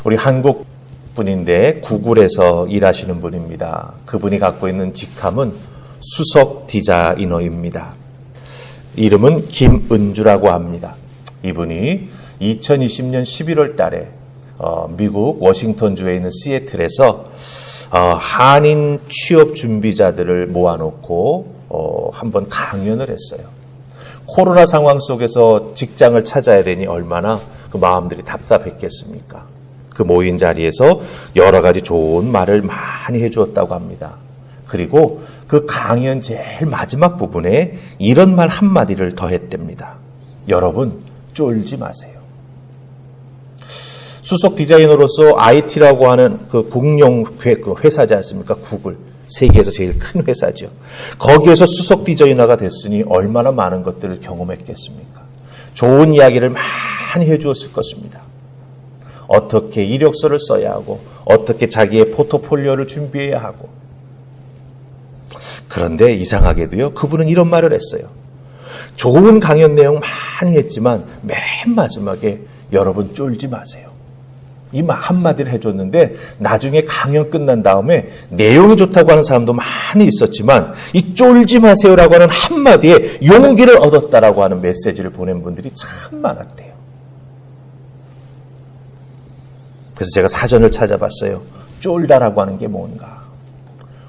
우리 한국 분인데 구글에서 일하시는 분입니다. 그분이 갖고 있는 직함은 수석 디자이너입니다. 이름은 김은주라고 합니다. 이분이 2020년 11월 달에 미국 워싱턴주에 있는 시애틀에서 한인 취업 준비자들을 모아놓고 한번 강연을 했어요. 코로나 상황 속에서 직장을 찾아야 되니 얼마나 그 마음들이 답답했겠습니까? 그 모인 자리에서 여러 가지 좋은 말을 많이 해주었다고 합니다. 그리고 그 강연 제일 마지막 부분에 이런 말 한마디를 더했답니다. 여러분, 쫄지 마세요. 수석 디자이너로서 IT라고 하는 그 공룡 회사지 않습니까? 구글. 세계에서 제일 큰 회사죠. 거기에서 수석 디자이너가 됐으니 얼마나 많은 것들을 경험했겠습니까? 좋은 이야기를 많이 해주었을 것입니다. 어떻게 이력서를 써야 하고 어떻게 자기의 포트폴리오를 준비해야 하고. 그런데 이상하게도요, 그분은 이런 말을 했어요. 좋은 강연 내용 많이 했지만 맨 마지막에 여러분 쫄지 마세요. 이 한마디를 해줬는데 나중에 강연 끝난 다음에 내용이 좋다고 하는 사람도 많이 있었지만 이 쫄지 마세요라고 하는 한마디에 용기를 얻었다라고 하는 메시지를 보낸 분들이 참 많았대요. 그래서 제가 사전을 찾아봤어요. 쫄다라고 하는 게 뭔가.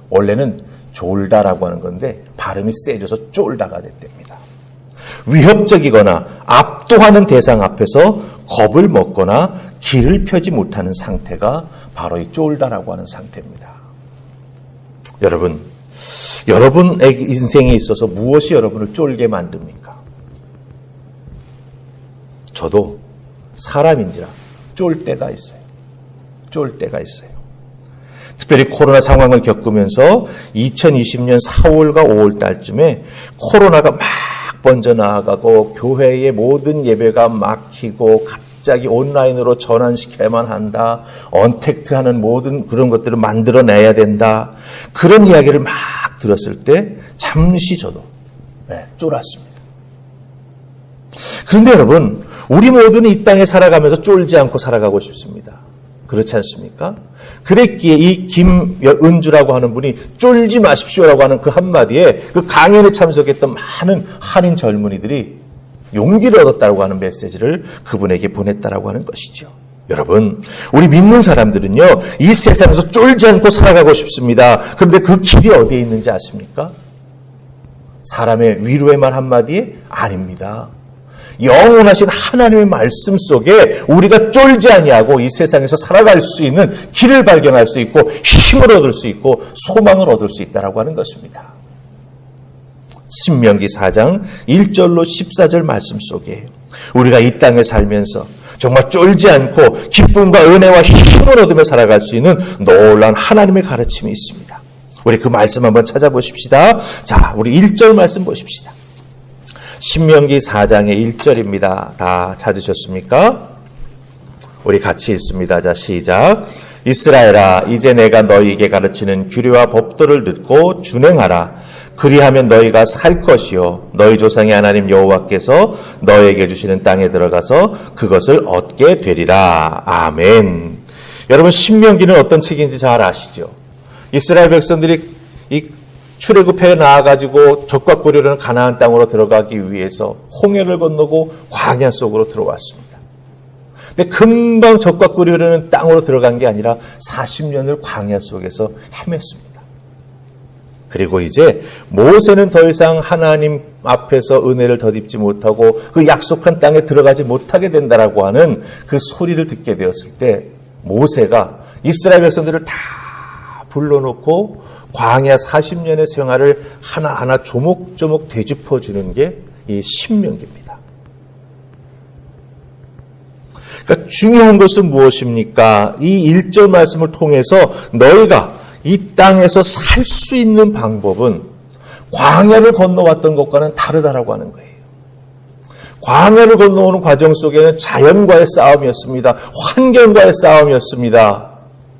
원래는 졸다라고 하는 건데 발음이 세져서 쫄다가 됐답니다. 위협적이거나 압도하는 대상 앞에서 겁을 먹거나 길을 펴지 못하는 상태가 바로 이 쫄다라고 하는 상태입니다. 여러분의 인생에 있어서 무엇이 여러분을 쫄게 만듭니까? 저도 사람인지라 쫄 때가 있어요. 쫄 때가 있어요. 특별히 코로나 상황을 겪으면서 2020년 4월과 5월 달쯤에 코로나가 막 번져나가고 교회의 모든 예배가 막히고 갑자기 온라인으로 전환시켜야만 한다. 언택트하는 모든 그런 것들을 만들어내야 된다. 그런 이야기를 막 들었을 때 잠시 저도 쫄았습니다. 그런데 여러분, 우리 모두는 이 땅에 살아가면서 쫄지 않고 살아가고 싶습니다. 그렇지 않습니까? 그랬기에 이 김은주라고 하는 분이 쫄지 마십시오라고 하는 그 한마디에 그 강연에 참석했던 많은 한인 젊은이들이 용기를 얻었다고 하는 메시지를 그분에게 보냈다라고 하는 것이죠. 여러분, 우리 믿는 사람들은요, 이 세상에서 쫄지 않고 살아가고 싶습니다. 그런데 그 길이 어디에 있는지 아십니까? 사람의 위로의 말 한마디에 아닙니다. 영원하신 하나님의 말씀 속에 우리가 쫄지 아니하고 이 세상에서 살아갈 수 있는 길을 발견할 수 있고 힘을 얻을 수 있고 소망을 얻을 수 있다라고 하는 것입니다. 신명기 4장 1절로 14절 말씀 속에 우리가 이 땅에 살면서 정말 쫄지 않고 기쁨과 은혜와 힘을 얻으며 살아갈 수 있는 놀라운 하나님의 가르침이 있습니다. 우리 그 말씀 한번 찾아보십시다. 자, 우리 1절 말씀 보십시다. 신명기 4장의 1절입니다. 다 찾으셨습니까? 우리 같이 읽습니다. 자, 시작. 이스라엘아, 이제 내가 너희에게 가르치는 규례와 법도를 듣고 준행하라. 그리하면 너희가 살 것이요 너희 조상의 하나님 여호와께서 너희에게 주시는 땅에 들어가서 그것을 얻게 되리라. 아멘. 여러분, 신명기는 어떤 책인지 잘 아시죠? 이스라엘 백성들이 이 출애굽해 나와가지고 적과 고려라는 가나안 땅으로 들어가기 위해서 홍해를 건너고 광야 속으로 들어왔습니다. 근데 금방 적과 고려라는 땅으로 들어간 게 아니라 40년을 광야 속에서 헤맸습니다. 그리고 이제 모세는 더 이상 하나님 앞에서 은혜를 덧입지 못하고 그 약속한 땅에 들어가지 못하게 된다라고 하는 그 소리를 듣게 되었을 때 모세가 이스라엘 백성들을 다 불러놓고 광야 40년의 생활을 하나하나 조목조목 되짚어주는 게 이 신명기입니다. 그러니까 중요한 것은 무엇입니까? 이 1절 말씀을 통해서 너희가 이 땅에서 살 수 있는 방법은 광야를 건너왔던 것과는 다르다라고 하는 거예요. 광야를 건너오는 과정 속에는 자연과의 싸움이었습니다. 환경과의 싸움이었습니다.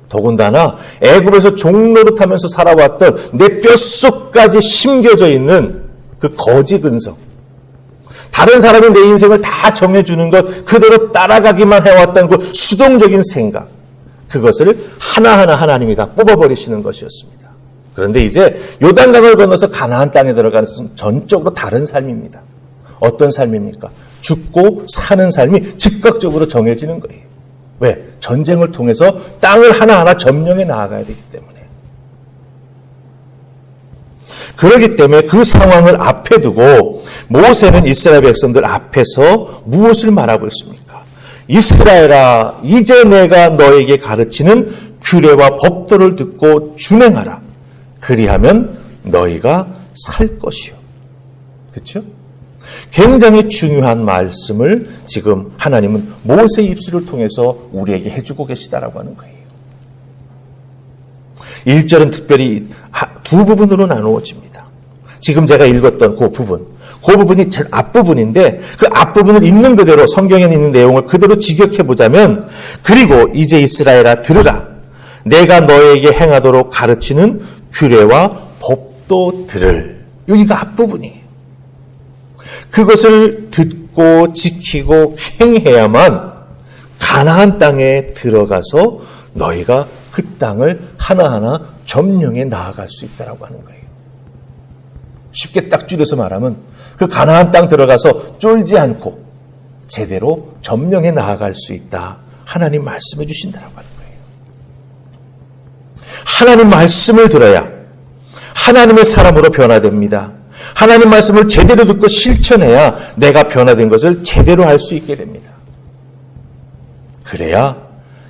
더군다나 애굽에서 종노릇하면서 살아왔던 내 뼛속까지 심겨져 있는 그 거짓 근성, 다른 사람이 내 인생을 다 정해주는 것 그대로 따라가기만 해왔던 그 수동적인 생각, 그것을 하나하나 하나님이 다 뽑아버리시는 것이었습니다. 그런데 이제 요단강을 건너서 가나안 땅에 들어가는 것은 전적으로 다른 삶입니다. 어떤 삶입니까? 죽고 사는 삶이 즉각적으로 정해지는 거예요. 왜? 전쟁을 통해서 땅을 하나하나 점령해 나아가야 되기 때문에. 그렇기 때문에 그 상황을 앞에 두고 모세는 이스라엘 백성들 앞에서 무엇을 말하고 있습니까? 이스라엘아, 이제 내가 너에게 가르치는 규례와 법도를 듣고 준행하라. 그리하면 너희가 살 것이요. 그렇죠? 굉장히 중요한 말씀을 지금 하나님은 모세의 입술을 통해서 우리에게 해주고 계시다라고 하는 거예요. 1절은 특별히 두 부분으로 나누어집니다. 지금 제가 읽었던 그 부분이 제일 앞부분인데 그 앞부분을 있는 그대로 성경에 있는 내용을 그대로 직역해 보자면 그리고 이제 이스라엘아 들으라. 내가 너에게 행하도록 가르치는 규례와 법도들을. 여기가 앞부분이에요. 그것을 듣고 지키고 행해야만 가나안 땅에 들어가서 너희가 그 땅을 하나하나 점령해 나아갈 수 있다라고 하는 거예요. 쉽게 딱 줄여서 말하면 그 가나안 땅 들어가서 쫄지 않고 제대로 점령해 나아갈 수 있다. 하나님 말씀해 주신다라고 하는 거예요. 하나님 말씀을 들어야 하나님의 사람으로 변화됩니다. 하나님 말씀을 제대로 듣고 실천해야 내가 변화된 것을 제대로 할 수 있게 됩니다. 그래야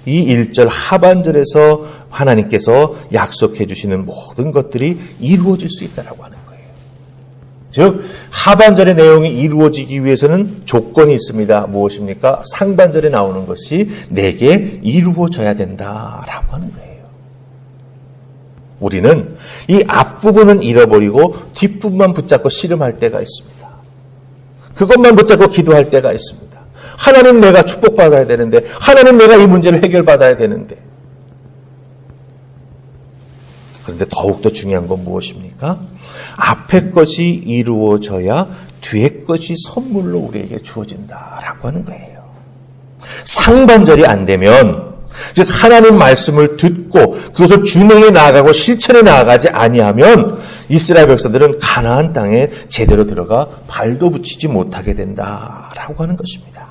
이 1절 하반절에서 하나님께서 약속해 주시는 모든 것들이 이루어질 수 있다라고 하는 거예요. 즉 하반절의 내용이 이루어지기 위해서는 조건이 있습니다. 무엇입니까? 상반절에 나오는 것이 내게 이루어져야 된다라고 하는 거예요. 우리는 이 앞부분은 잃어버리고 뒷부분만 붙잡고 씨름할 때가 있습니다. 그것만 붙잡고 기도할 때가 있습니다. 하나님 내가 축복받아야 되는데, 하나님 내가 이 문제를 해결받아야 되는데. 그런데 더욱더 중요한 건 무엇입니까? 앞에 것이 이루어져야 뒤에 것이 선물로 우리에게 주어진다라고 하는 거예요. 상반절이 안 되면 즉 하나님 말씀을 듣고 그것을 준행해 나아가고 실천해 나아가지 아니하면 이스라엘 백성들은 가나안 땅에 제대로 들어가 발도 붙이지 못하게 된다라고 하는 것입니다.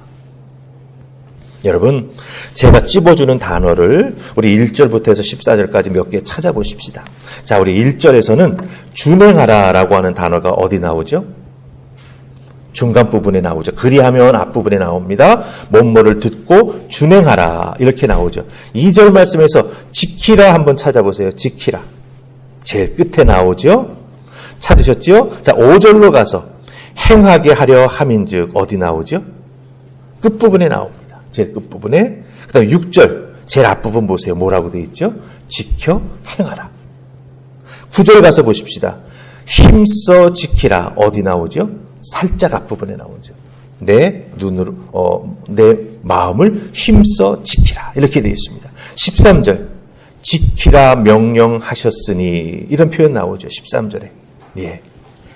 여러분, 제가 찝어주는 단어를 우리 1절부터 해서 14절까지 몇 개 찾아보십시다. 자, 우리 1절에서는 준행하라라고 하는 단어가 어디 나오죠? 중간 부분에 나오죠. 그리하면 앞부분에 나옵니다. 뭐뭐를 듣고 준행하라 이렇게 나오죠. 2절 말씀에서 지키라 한번 찾아보세요. 지키라. 제일 끝에 나오죠. 찾으셨죠? 자, 5절로 가서 행하게 하려 함인즉 어디 나오죠? 끝부분에 나옵니다. 제일 끝부분에. 그 다음에 6절 제일 앞부분 보세요. 뭐라고 되어 있죠? 지켜 행하라. 9절 가서 보십시다. 힘써 지키라 어디 나오죠? 살짝 앞부분에 나오죠. 내 눈으로, 내 마음을 힘써 지키라. 이렇게 되어 있습니다. 13절. 지키라 명령하셨으니. 이런 표현 나오죠. 13절에. 예.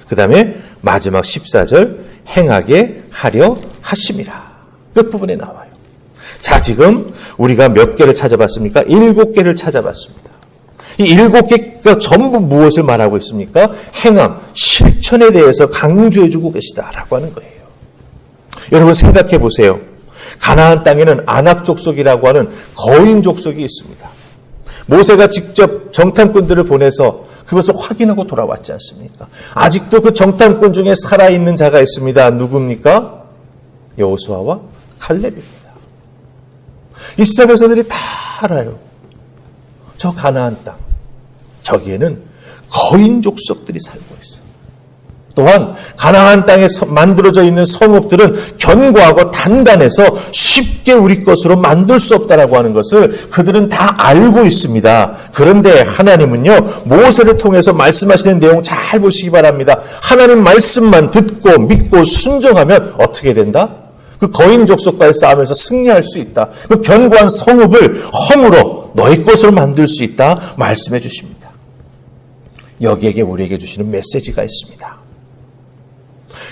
그 다음에 마지막 14절. 행하게 하려 하심이라. 끝부분에 나와요. 자, 지금 우리가 몇 개를 찾아봤습니까? 7개를 찾아봤습니다. 이 7개가 전부 무엇을 말하고 있습니까? 행함, 실천에 대해서 강조해주고 계시다라고 하는 거예요. 여러분 생각해 보세요. 가나안 땅에는 아낙 족속이라고 하는 거인 족속이 있습니다. 모세가 직접 정탐꾼들을 보내서 그것을 확인하고 돌아왔지 않습니까? 아직도 그 정탐꾼 중에 살아있는 자가 있습니다. 누굽니까? 여호수아와 칼렙입니다. 이스라엘 백성들이 다 알아요. 저 가나안 땅, 저기에는 거인 족속들이 살고 있어요. 또한 가나안 땅에 만들어져 있는 성읍들은 견고하고 단단해서 쉽게 우리 것으로 만들 수 없다라고 하는 것을 그들은 다 알고 있습니다. 그런데 하나님은요, 모세를 통해서 말씀하시는 내용 잘 보시기 바랍니다. 하나님 말씀만 듣고 믿고 순종하면 어떻게 된다? 그 거인 족속과의 싸움에서 승리할 수 있다. 그 견고한 성읍을 허물어 너희 것으로 만들 수 있다 말씀해 주십니다. 여기에게 우리에게 주시는 메시지가 있습니다.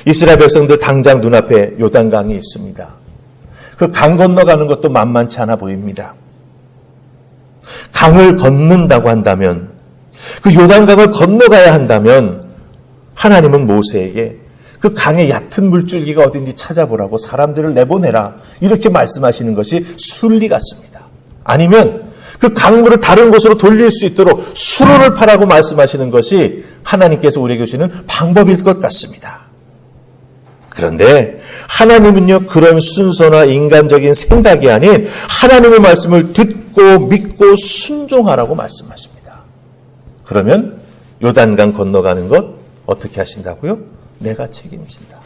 이스라엘 백성들 당장 눈앞에 요단강이 있습니다. 그 강 건너가는 것도 만만치 않아 보입니다. 강을 건넌다고 한다면, 그 요단강을 건너가야 한다면 하나님은 모세에게 그 강의 얕은 물줄기가 어딘지 찾아보라고 사람들을 내보내라, 이렇게 말씀하시는 것이 순리 같습니다. 아니면 그 강물을 다른 곳으로 돌릴 수 있도록 수로를 파라고 말씀하시는 것이 하나님께서 우리에게 주시는 방법일 것 같습니다. 그런데 하나님은요, 그런 순서나 인간적인 생각이 아닌 하나님의 말씀을 듣고 믿고 순종하라고 말씀하십니다. 그러면 요단강 건너가는 것 어떻게 하신다고요? 내가 책임진다.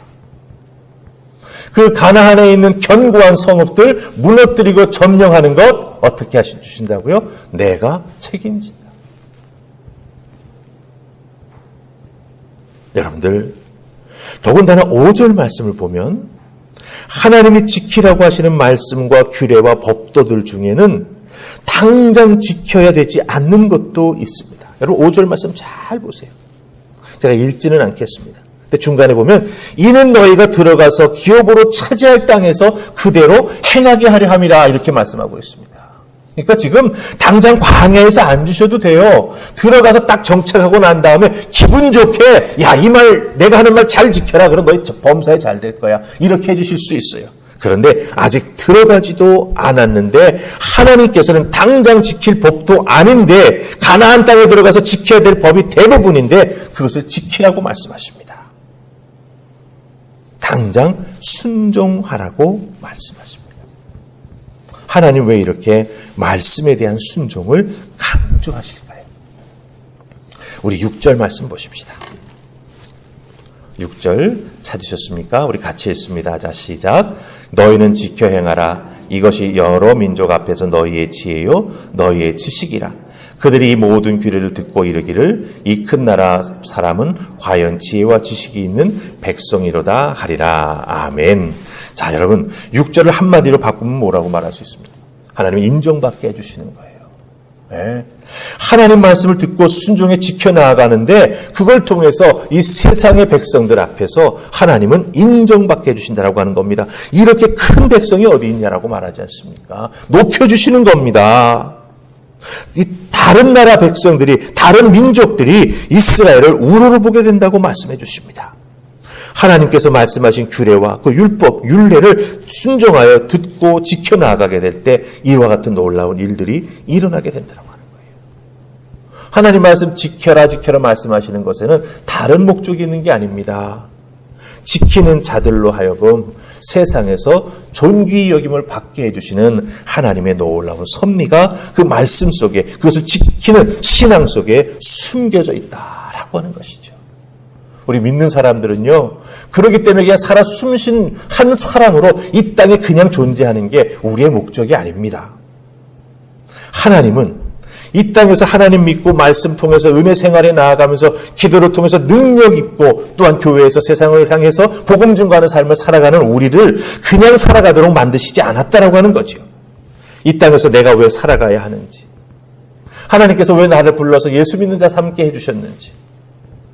그 가나안에 있는 견고한 성읍들 무너뜨리고 점령하는 것 어떻게 주신다고요? 내가 책임진다. 여러분들, 더군다나 5절 말씀을 보면 하나님이 지키라고 하시는 말씀과 규례와 법도들 중에는 당장 지켜야 되지 않는 것도 있습니다. 여러분 5절 말씀 잘 보세요. 제가 읽지는 않겠습니다. 근데 중간에 보면 이는 너희가 들어가서 기업으로 차지할 땅에서 그대로 행하게 하려 함이라, 이렇게 말씀하고 있습니다. 그러니까 지금 당장 광야에서 안 주셔도 돼요. 들어가서 딱 정착하고 난 다음에 기분 좋게, 야, 이 말, 내가 하는 말 잘 지켜라. 그럼 너희 범사에 잘 될 거야. 이렇게 해주실 수 있어요. 그런데 아직 들어가지도 않았는데 하나님께서는 당장 지킬 법도 아닌데 가나안 땅에 들어가서 지켜야 될 법이 대부분인데 그것을 지키라고 말씀하십니다. 당장 순종하라고 말씀하십니다. 하나님 왜 이렇게 말씀에 대한 순종을 강조하실까요? 우리 6절 말씀 보십시다. 6절 찾으셨습니까? 우리 같이 읽습니다. 자, 시작. 너희는 지켜 행하라. 이것이 여러 민족 앞에서 너희의 지혜요 너희의 지식이라. 그들이 이 모든 규례를 듣고 이르기를 이 큰 나라 사람은 과연 지혜와 지식이 있는 백성이로다 하리라. 아멘. 자, 여러분 6절을 한마디로 바꾸면 뭐라고 말할 수 있습니까? 하나님이 인정받게 해주시는 거예요. 네. 하나님 말씀을 듣고 순종해 지켜나가는데 그걸 통해서 이 세상의 백성들 앞에서 하나님은 인정받게 해주신다라고 하는 겁니다. 이렇게 큰 백성이 어디 있냐라고 말하지 않습니까? 높여주시는 겁니다. 이 다른 나라 백성들이, 다른 민족들이 이스라엘을 우러러 보게 된다고 말씀해 주십니다. 하나님께서 말씀하신 규례와 그 율법, 율례를 순종하여 듣고 지켜나가게 될 때 이와 같은 놀라운 일들이 일어나게 된다고 하는 거예요. 하나님 말씀 지켜라 지켜라 말씀하시는 것에는 다른 목적이 있는 게 아닙니다. 지키는 자들로 하여금 세상에서 존귀 여김을 받게 해주시는 하나님의 놀라운 섭리가 그 말씀 속에, 그것을 지키는 신앙 속에 숨겨져 있다라고 하는 것이죠. 우리 믿는 사람들은요, 그렇기 때문에 그냥 살아 숨쉰 한 사람으로 이 땅에 그냥 존재하는 게 우리의 목적이 아닙니다. 하나님은 이 땅에서 하나님 믿고 말씀 통해서 은혜 생활에 나아가면서 기도를 통해서 능력 있고 또한 교회에서 세상을 향해서 복음 증거하는 삶을 살아가는 우리를 그냥 살아가도록 만드시지 않았다라고 하는 거죠. 이 땅에서 내가 왜 살아가야 하는지, 하나님께서 왜 나를 불러서 예수 믿는 자 삼게 해주셨는지,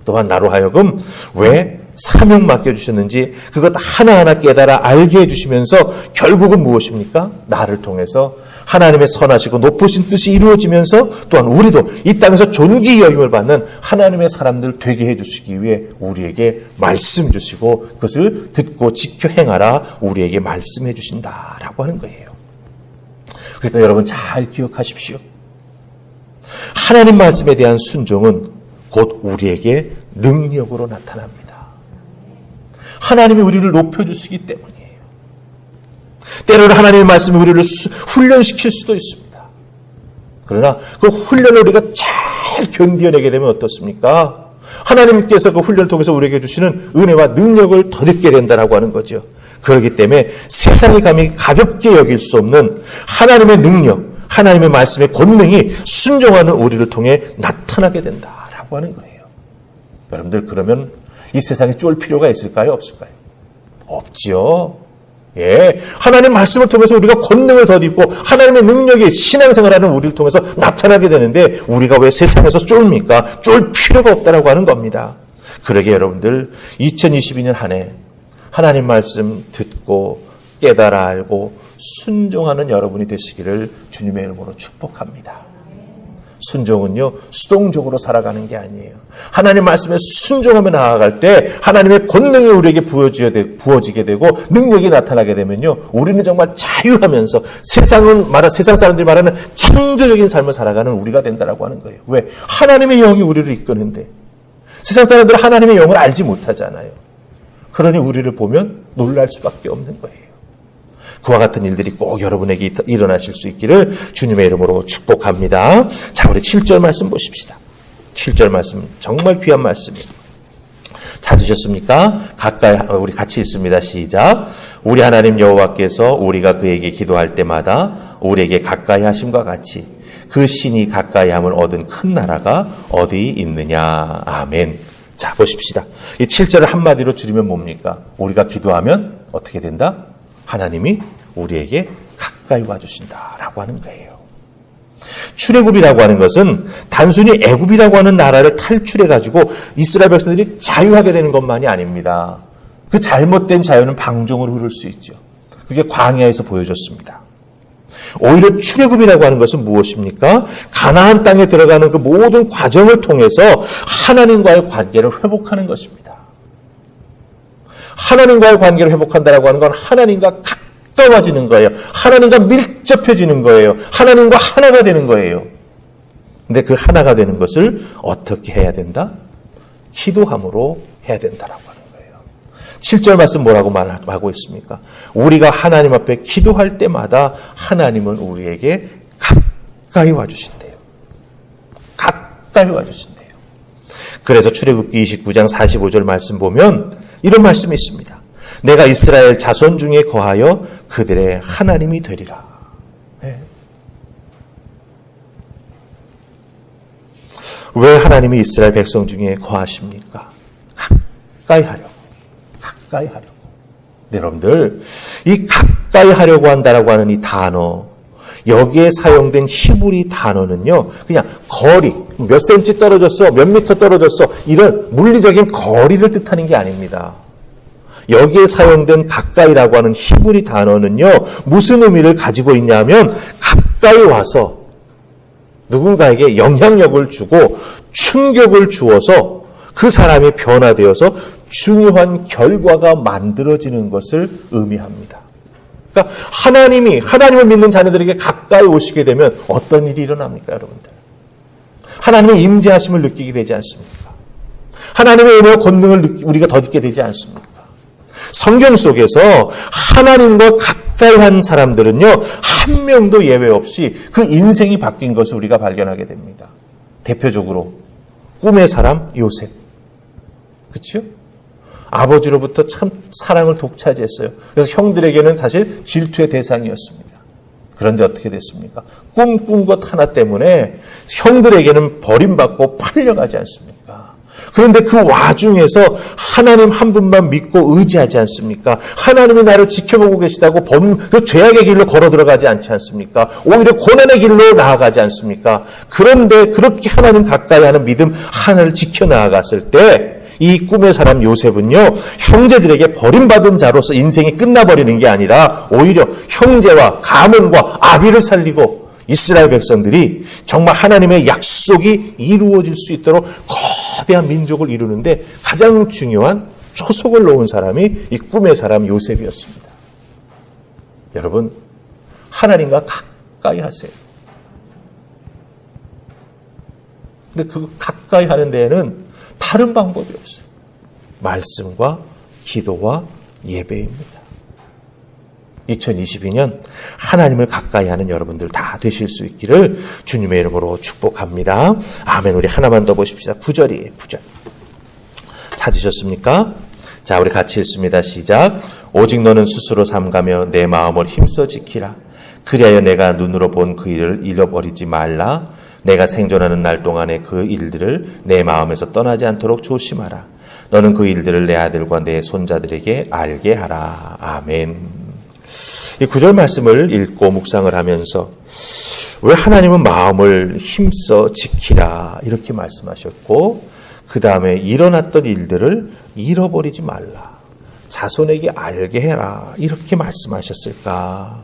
또한 나로 하여금 왜 사명 맡겨주셨는지 그것 하나하나 깨달아 알게 해주시면서 결국은 무엇입니까? 나를 통해서 하나님의 선하시고 높으신 뜻이 이루어지면서 또한 우리도 이 땅에서 존귀 여김을 받는 하나님의 사람들 되게 해주시기 위해 우리에게 말씀 주시고 그것을 듣고 지켜 행하라 우리에게 말씀해 주신다라고 하는 거예요. 그래서 여러분 잘 기억하십시오. 하나님 말씀에 대한 순종은 곧 우리에게 능력으로 나타납니다. 하나님이 우리를 높여주시기 때문이에요. 때로는 하나님의 말씀이 우리를 훈련시킬 수도 있습니다. 그러나 그 훈련을 우리가 잘 견뎌내게 되면 어떻습니까? 하나님께서 그 훈련을 통해서 우리에게 주시는 은혜와 능력을 덧입게 된다라고 하는 거죠. 그렇기 때문에 세상이 감히 가볍게 여길 수 없는 하나님의 능력, 하나님의 말씀의 권능이 순종하는 우리를 통해 나타나게 된다라고 하는 거예요. 여러분들 그러면 이 세상에 쫄 필요가 있을까요? 없을까요? 없지요. 예, 하나님 말씀을 통해서 우리가 권능을 덧입고 하나님의 능력이 신앙생활하는 우리를 통해서 나타나게 되는데 우리가 왜 세상에서 쫄입니까? 쫄 필요가 없다라고 하는 겁니다. 그러게 여러분들 2022년 한 해 하나님 말씀 듣고 깨달아 알고 순종하는 여러분이 되시기를 주님의 이름으로 축복합니다. 순종은요, 수동적으로 살아가는 게 아니에요. 하나님 말씀에 순종하며 나아갈 때 하나님의 권능이 우리에게 부어지게 되고 능력이 나타나게 되면요, 우리는 정말 자유하면서 세상 사람들이 말하는 창조적인 삶을 살아가는 우리가 된다라고 하는 거예요. 왜? 하나님의 영이 우리를 이끄는데 세상 사람들은 하나님의 영을 알지 못하잖아요. 그러니 우리를 보면 놀랄 수밖에 없는 거예요. 그와 같은 일들이 꼭 여러분에게 일어나실 수 있기를 주님의 이름으로 축복합니다. 자, 우리 7절 말씀 보십시다. 7절 말씀 정말 귀한 말씀이에요. 찾으셨습니까? 가까이 우리 같이 읽습니다. 시작. 우리 하나님 여호와께서 우리가 그에게 기도할 때마다 우리에게 가까이 하심과 같이 그 신이 가까이 함을 얻은 큰 나라가 어디 있느냐. 아멘. 자, 보십시다. 이 7절을 한마디로 줄이면 뭡니까? 우리가 기도하면 어떻게 된다? 하나님이 우리에게 가까이 와주신다라고 하는 거예요. 출애굽이라고 하는 것은 단순히 애굽이라고 하는 나라를 탈출해가지고 이스라엘 백성들이 자유하게 되는 것만이 아닙니다. 그 잘못된 자유는 방종으로 흐를 수 있죠. 그게 광야에서 보여줬습니다. 오히려 출애굽이라고 하는 것은 무엇입니까? 가나안 땅에 들어가는 그 모든 과정을 통해서 하나님과의 관계를 회복하는 것입니다. 하나님과의 관계를 회복한다라고 하는 건 하나님과 가까워지는 거예요. 하나님과 밀접해지는 거예요. 하나님과 하나가 되는 거예요. 근데 그 하나가 되는 것을 어떻게 해야 된다? 기도함으로 해야 된다라고 하는 거예요. 7절 말씀 뭐라고 말하고 있습니까? 우리가 하나님 앞에 기도할 때마다 하나님은 우리에게 가까이 와주신대요. 가까이 와주신대요. 그래서 출애굽기 29장 45절 말씀 보면 이런 말씀이 있습니다. 내가 이스라엘 자손 중에 거하여 그들의 하나님이 되리라. 네. 왜 하나님이 이스라엘 백성 중에 거하십니까? 가까이 하려고. 가까이 하려고. 네, 여러분들, 이 가까이 하려고 한다라고 하는 이 단어, 여기에 사용된 히브리 단어는요, 그냥 거리, 몇 센치 떨어졌어, 몇 미터 떨어졌어, 이런 물리적인 거리를 뜻하는 게 아닙니다. 여기에 사용된 가까이라고 하는 히브리 단어는요, 무슨 의미를 가지고 있냐면, 가까이 와서 누군가에게 영향력을 주고 충격을 주어서 그 사람이 변화되어서 중요한 결과가 만들어지는 것을 의미합니다. 그러니까 하나님을 믿는 자녀들에게 가까이 오시게 되면 어떤 일이 일어납니까, 여러분들? 하나님의 임재하심을 느끼게 되지 않습니까? 하나님의 은혜와 권능을 우리가 덧입게 되지 않습니까? 성경 속에서 하나님과 가까이 한 사람들은요, 한 명도 예외 없이 그 인생이 바뀐 것을 우리가 발견하게 됩니다. 대표적으로 꿈의 사람 요셉. 그렇죠? 아버지로부터 참 사랑을 독차지했어요. 그래서 형들에게는 사실 질투의 대상이었습니다. 그런데 어떻게 됐습니까? 꿈꾼 것 하나 때문에 형들에게는 버림받고 팔려가지 않습니까? 그런데 그 와중에서 하나님 한 분만 믿고 의지하지 않습니까? 하나님이 나를 지켜보고 계시다고 그 죄악의 길로 걸어 들어가지 않지 않습니까? 오히려 고난의 길로 나아가지 않습니까? 그런데 그렇게 하나님 가까이 하는 믿음 하나를 지켜나아갔을 때 이 꿈의 사람 요셉은요, 형제들에게 버림받은 자로서 인생이 끝나버리는 게 아니라 오히려 형제와 가문과 아비를 살리고 이스라엘 백성들이 정말 하나님의 약속이 이루어질 수 있도록 거대한 민족을 이루는데 가장 중요한 초석을 놓은 사람이 이 꿈의 사람 요셉이었습니다. 여러분, 하나님과 가까이 하세요. 근데 그 가까이 하는 데에는 다른 방법이 없어요. 말씀과 기도와 예배입니다. 2022년 하나님을 가까이 하는 여러분들 다 되실 수 있기를 주님의 이름으로 축복합니다. 아멘. 우리 하나만 더 보십시다. 9절이에요. 9절. 찾으셨습니까? 자, 우리 같이 읽습니다. 시작. 오직 너는 스스로 삼가며 내 마음을 힘써 지키라. 그리하여 내가 눈으로 본 그 일을 잃어버리지 말라. 내가 생존하는 날 동안에 그 일들을 내 마음에서 떠나지 않도록 조심하라. 너는 그 일들을 내 아들과 내 손자들에게 알게 하라. 아멘. 이 9절 말씀을 읽고 묵상을 하면서 왜 하나님은 마음을 힘써 지키라 이렇게 말씀하셨고 그 다음에 일어났던 일들을 잃어버리지 말라. 자손에게 알게 해라. 이렇게 말씀하셨을까?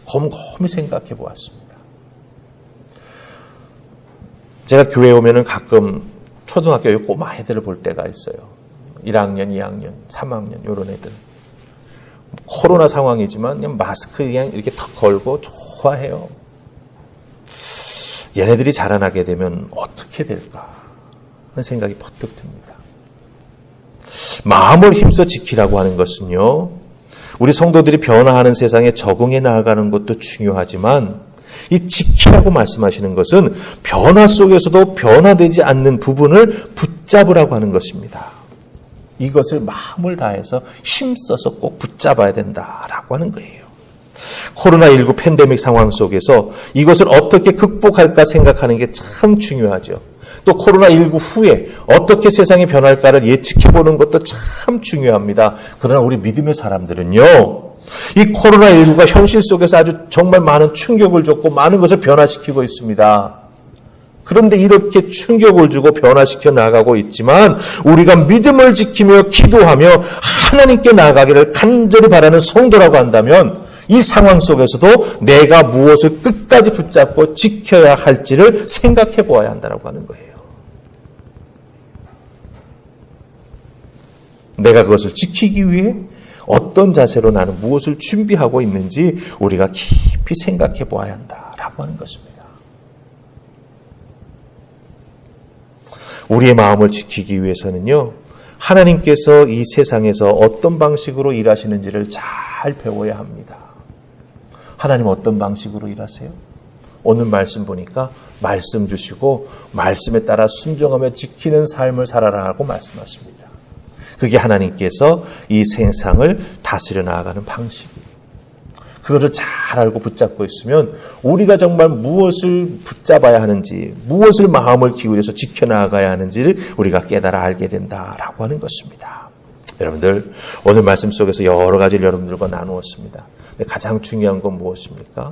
곰곰이 생각해 보았습니다. 제가 교회에 오면은 가끔 초등학교 꼬마 애들을 볼 때가 있어요. 1학년, 2학년, 3학년 이런 애들. 코로나 상황이지만 그냥 마스크 그냥 이렇게 턱 걸고 좋아해요. 얘네들이 자라나게 되면 어떻게 될까 하는 생각이 퍼뜩 듭니다. 마음을 힘써 지키라고 하는 것은요, 우리 성도들이 변화하는 세상에 적응해 나아가는 것도 중요하지만 이 지키라고 말씀하시는 것은 변화 속에서도 변화되지 않는 부분을 붙잡으라고 하는 것입니다. 이것을 마음을 다해서 힘써서 꼭 붙잡아야 된다라고 하는 거예요. 코로나19 팬데믹 상황 속에서 이것을 어떻게 극복할까 생각하는 게 참 중요하죠. 또 코로나19 후에 어떻게 세상이 변할까를 예측해보는 것도 참 중요합니다. 그러나 우리 믿음의 사람들은요, 이 코로나19가 현실 속에서 아주 정말 많은 충격을 줬고 많은 것을 변화시키고 있습니다. 그런데 이렇게 충격을 주고 변화시켜 나가고 있지만 우리가 믿음을 지키며 기도하며 하나님께 나아가기를 간절히 바라는 성도라고 한다면 이 상황 속에서도 내가 무엇을 끝까지 붙잡고 지켜야 할지를 생각해 보아야 한다고 하는 거예요. 내가 그것을 지키기 위해 어떤 자세로 나는 무엇을 준비하고 있는지 우리가 깊이 생각해 보아야 한다라고 하는 것입니다. 우리의 마음을 지키기 위해서는요, 하나님께서 이 세상에서 어떤 방식으로 일하시는지를 잘 배워야 합니다. 하나님 어떤 방식으로 일하세요? 오늘 말씀 보니까 말씀 주시고 말씀에 따라 순종하며 지키는 삶을 살아라고 말씀하십니다. 그게 하나님께서 이 세상을 다스려 나아가는 방식이에요. 그거를 잘 알고 붙잡고 있으면 우리가 정말 무엇을 붙잡아야 하는지, 무엇을 마음을 기울여서 지켜나가야 하는지를 우리가 깨달아 알게 된다라고 하는 것입니다. 여러분들, 오늘 말씀 속에서 여러 가지를 여러분들과 나누었습니다. 근데 가장 중요한 건 무엇입니까?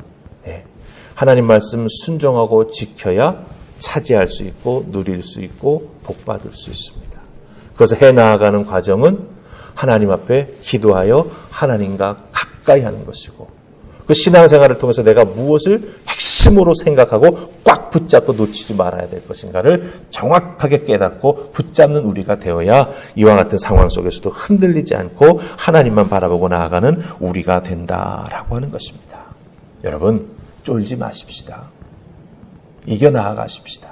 하나님 말씀 순종하고 지켜야 차지할 수 있고 누릴 수 있고 복받을 수 있습니다. 그래서 해나가는 과정은 하나님 앞에 기도하여 하나님과 가까이 하는 것이고, 그 신앙생활을 통해서 내가 무엇을 핵심으로 생각하고 꽉 붙잡고 놓치지 말아야 될 것인가를 정확하게 깨닫고 붙잡는 우리가 되어야 이와 같은 상황 속에서도 흔들리지 않고 하나님만 바라보고 나아가는 우리가 된다라고 하는 것입니다. 여러분, 쫄지 마십시다. 이겨 나아가십시다.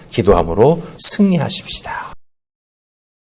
기도함으로 승리하십시다.